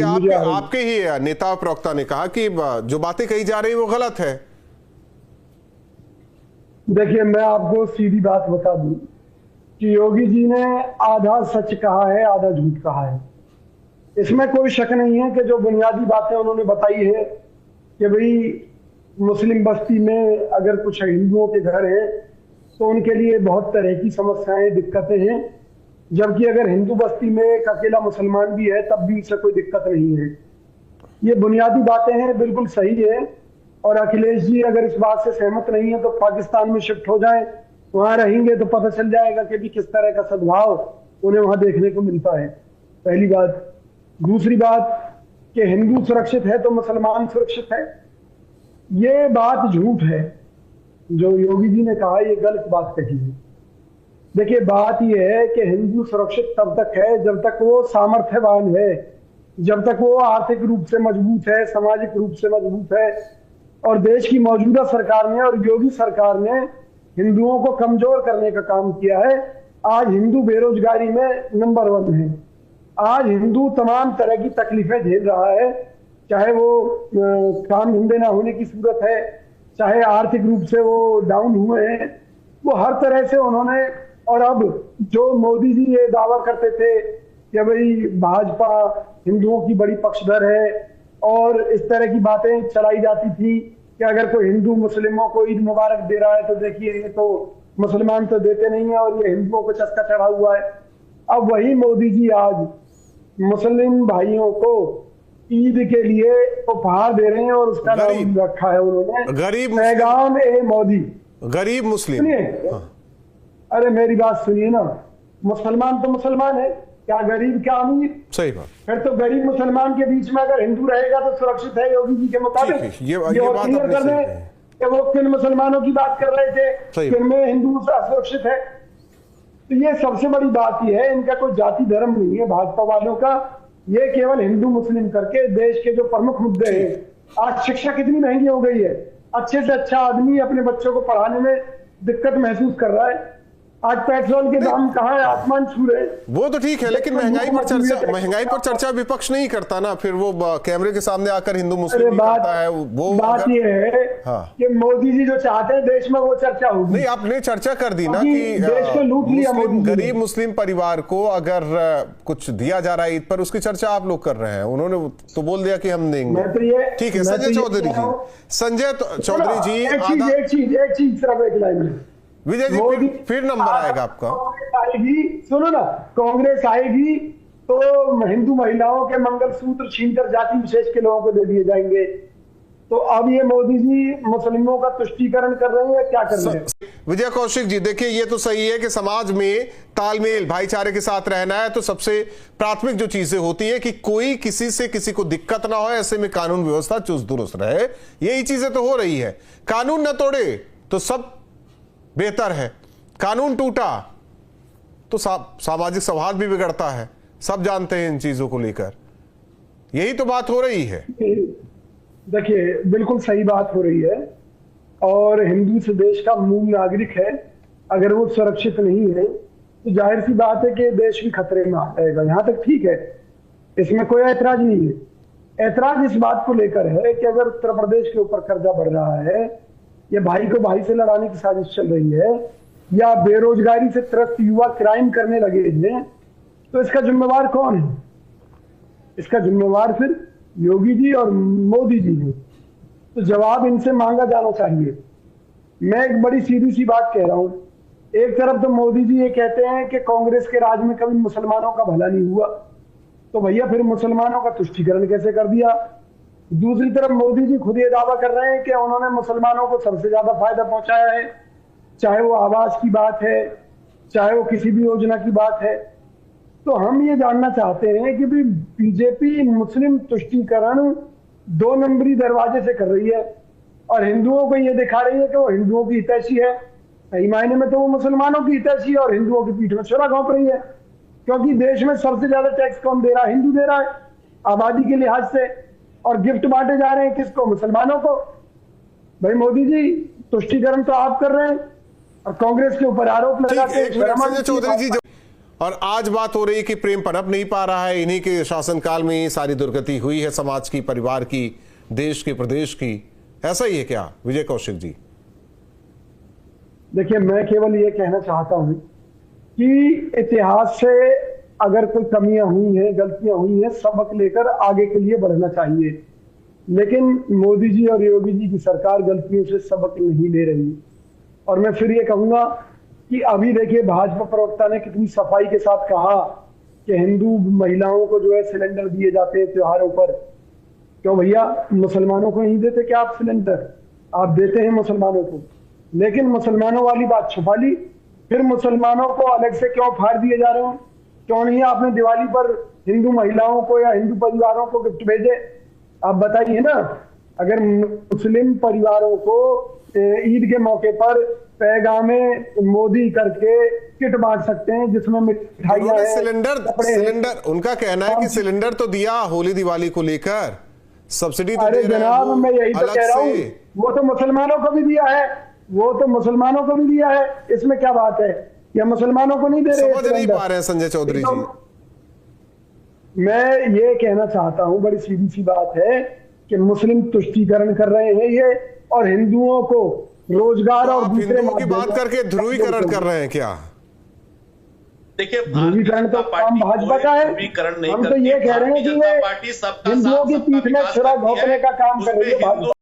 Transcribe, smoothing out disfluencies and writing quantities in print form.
आपके ही नेता प्रवक्ता ने कहा कि जो बातें कही जा रही है वो गलत है। देखिए, मैं आपको सीधी बात बता दूं कि योगी जी ने आधा सच कहा है, आधा झूठ कहा है। इसमें कोई शक नहीं है कि जो बुनियादी बातें उन्होंने बताई है कि भाई मुस्लिम बस्ती में अगर कुछ हिंदुओं के घर हैं तो उनके लिए बहुत तरह की समस्याएं, दिक्कतें हैं, जबकि अगर हिंदू बस्ती में एक अकेला मुसलमान भी है तब भी उससे कोई दिक्कत नहीं है। ये बुनियादी बातें हैं, बिल्कुल सही है। और अखिलेश जी अगर इस बात से सहमत नहीं है तो पाकिस्तान में शिफ्ट हो जाएं, वहां रहेंगे तो पता चल जाएगा कि भी किस तरह का सद्भाव उन्हें वहां देखने को मिलता है। पहली बात। दूसरी बात कि हिंदू सुरक्षित है तो मुसलमान सुरक्षित है, ये बात झूठ है। जो योगी जी ने कहा ये गलत बात कही है। देखिए, बात यह है कि हिंदू सुरक्षित तब तक है जब तक वो सामर्थ्यवान है, जब तक वो आर्थिक रूप से मजबूत है, सामाजिक रूप से मजबूत है। और देश की मौजूदा सरकार ने और योगी सरकार ने हिंदुओं को कमजोर करने का काम किया है। आज हिंदू बेरोजगारी में नंबर 1 है। आज हिंदू तमाम तरह की तकलीफें झेल रहा है, चाहे वो काम धंधे ना होने की सूरत है, चाहे आर्थिक रूप से वो डाउन हुए हैं, वो हर तरह से उन्होंने। और अब जो मोदी जी ये दावा करते थे कि भाई भाजपा हिंदुओं की बड़ी पक्षधर है और इस तरह की बातें चलाई जाती थी कि अगर कोई हिंदू मुस्लिमों को ईद मुबारक दे रहा है तो देखिए ये तो मुसलमान तो देते नहीं है और ये हिंदुओं को चस्का चढ़ा हुआ है। अब वही मोदी जी आज मुस्लिम भाइयों को ईद के लिए उपहार दे रहे हैं और उसका नाम रखा है उन्होंने गरीब पैगाम ए मोदी, गरीब मुस्लिम। सुनिए, अरे मेरी बात सुनिए ना, मुसलमान तो मुसलमान है, क्या गरीब क्या अमीर? सही बात। फिर तो गरीब मुसलमान के बीच में अगर हिंदू रहेगा तो सुरक्षित है योगी जी के मुताबिक। ये बात क्लियर कर दें कि वो किन मुसलमानों की बात कर रहे थे, किन में हिंदू असुरक्षित है। तो ये सबसे बड़ी बात ये है, इनका कोई जाति धर्म नहीं है भाजपा वालों का, ये केवल हिंदू मुस्लिम करके देश के जो प्रमुख मुद्दे हैं। आज शिक्षा कितनी महंगी हो गई है, अच्छे से अच्छा आदमी अपने बच्चों को पढ़ाने में दिक्कत महसूस कर रहा है। आज पेट्रोल के दाम कहाँ है, आसमान छू रहे। वो तो ठीक है, लेकिन महंगाई पर चर्चा विपक्ष नहीं करता ना, फिर वो कैमरे के सामने आकर हिंदू मुस्लिम करता है। वो बात ये है कि मोदी जी जो चाहते हैं देश में वो चर्चा होगी। नहीं, आपने चर्चा कर दी ना कि देश को लूट लिया मोदी। गरीब मुस्लिम परिवार को अगर कुछ दिया जा रहा है ईद पर, उसकी चर्चा आप लोग कर रहे हैं। उन्होंने तो बोल दिया कि हम देंगे। ठीक है, संजय चौधरी जी एक चीज सिर्फ एक लाइन में, विजय जी फिर नंबर आएगा आपका। आएगी, सुनो ना, कांग्रेस आएगी तो हिंदू महिलाओं के मंगलसूत्र छीनकर जाति विशेष के लोगों को दे दिए जाएंगे। तो अब ये मोदी जी मुस्लिमों का तुष्टीकरण कर रहे हैं, क्या कर रहे हैं? विजय कौशिक जी, देखिए ये तो सही है कि समाज में तालमेल, भाईचारे के साथ रहना है तो सबसे प्राथमिक जो चीजें होती है कि कोई किसी से किसी को दिक्कत ना हो, ऐसे में कानून व्यवस्था चुस्त दुरुस्त रहे। यही चीजें तो हो रही है। कानून न तोड़े तो सब बेहतर है, कानून टूटा तो सामाजिक सौहार्द भी बिगड़ता है। सब जानते हैं इन चीजों को लेकर, यही तो बात हो रही है। देखिए, बिल्कुल सही बात हो रही है। और हिंदू इस देश का मूल नागरिक है, अगर वो सुरक्षित नहीं है तो जाहिर सी बात है कि देश भी खतरे में आ जाएगा। यहाँ तक ठीक है, इसमें कोई ऐतराज नहीं है। ऐतराज इस बात को लेकर है कि अगर उत्तर प्रदेश के ऊपर कर्जा बढ़ रहा है, या भाई को भाई से लड़ाने की साजिश चल रही है, या बेरोजगारी से त्रस्त युवा क्राइम करने लगे हैं, तो इसका जिम्मेवार कौन है? इसका जिम्मेवार फिर योगी जी और मोदी जी है। तो जवाब इनसे मांगा जाना चाहिए। मैं एक बड़ी सीधी सी बात कह रहा हूं, एक तरफ तो मोदी जी ये कहते हैं कि कांग्रेस के राज में कभी मुसलमानों का भला नहीं हुआ, तो भैया फिर मुसलमानों का तुष्टीकरण कैसे कर दिया? दूसरी तरफ मोदी जी खुद ये दावा कर रहे हैं कि उन्होंने मुसलमानों को सबसे ज्यादा फायदा पहुंचाया है, चाहे वो आवास की बात है, चाहे वो किसी भी योजना की बात है। तो हम ये जानना चाहते हैं कि भी बीजेपी मुस्लिम तुष्टीकरण 2 नंबरी दरवाजे से कर रही है और हिंदुओं को ये दिखा रही है कि वो हिंदुओं की हितैषी है। सही मायने में तो वो मुसलमानों की हितैषी और हिंदुओं की पीठ में छुरा घोंप रही है, क्योंकि देश में सबसे ज्यादा टैक्स कौन दे रहा है? हिंदू दे रहा है आबादी के लिहाज से, और गिफ्ट बांटे जा रहे हैं किसको? मुसलमानों को। भाई मोदी जी, तुष्टीकरण तो आप कर रहे हैं और कांग्रेस के ऊपर आरोप लगाते हैं। और आज बात हो रही है कि प्रेम पनप नहीं पा रहा है, इन्हीं के शासनकाल में ही सारी दुर्गति हुई है समाज की, परिवार की, देश की, प्रदेश की। ऐसा ही है क्या विजय कौशिक जी? देखिए, मैं केवल ये कहना चाहता हूं कि इतिहास से अगर कोई कमियां हुई हैं, गलतियां हुई हैं, सबक लेकर आगे के लिए बढ़ना चाहिए। लेकिन मोदी जी और योगी जी की सरकार गलतियों से सबक नहीं ले रही। और मैं फिर ये कहूंगा कि अभी देखिए, भाजपा प्रवक्ता ने कितनी सफाई के साथ कहा कि हिंदू महिलाओं को जो है सिलेंडर दिए जाते हैं त्योहारों पर। क्यों भैया, मुसलमानों को नहीं देते क्या आप सिलेंडर? आप देते हैं मुसलमानों को, लेकिन मुसलमानों वाली बात छुपा ली। फिर मुसलमानों को अलग से क्यों फाड़ दिए जा रहे हैं? क्यों नहीं आपने दिवाली पर हिंदू महिलाओं को या हिंदू परिवारों को गिफ्ट भेजे? आप बताइए ना। अगर मुस्लिम परिवारों को ईद के मौके पर पैगामे मोदी करके किट बांट सकते हैं जिसमें मिठाइयां हैं, सिलेंडर उनका कहना है कि सिलेंडर तो दिया होली दिवाली को लेकर, सब्सिडी तो अरे दे रहे हैं जनाब, वो मैं यही तो अलग कह रहा हूँ, से। वो तो मुसलमानों को भी दिया है, वो तो मुसलमानों को भी दिया है। इसमें क्या बात है? या मुसलमानों को नहीं दे रहे? समझ नहीं पा रहे हैं संजय चौधरी जी। मैं ये कहना चाहता हूं, बड़ी सीधी सी बात है कि मुस्लिम तुष्टीकरण कर रहे हैं ये, और हिंदुओं को रोजगार तो और आप दूसरे हिंदुओं की बात करके ध्रुवीकरण कर रहे हैं क्या? देखिए, ध्रुवीकरण तो काम भाजपा का है। ध्रुवीकरण नहीं हम तो करती। ये कह रहे हैं कि भारतीय जनता पार्टी सबका हिंदुओं साथ, की सबका पीठ में विकास छुरा करती है। घोंपने का काम कर रही है उसमें भाजपा।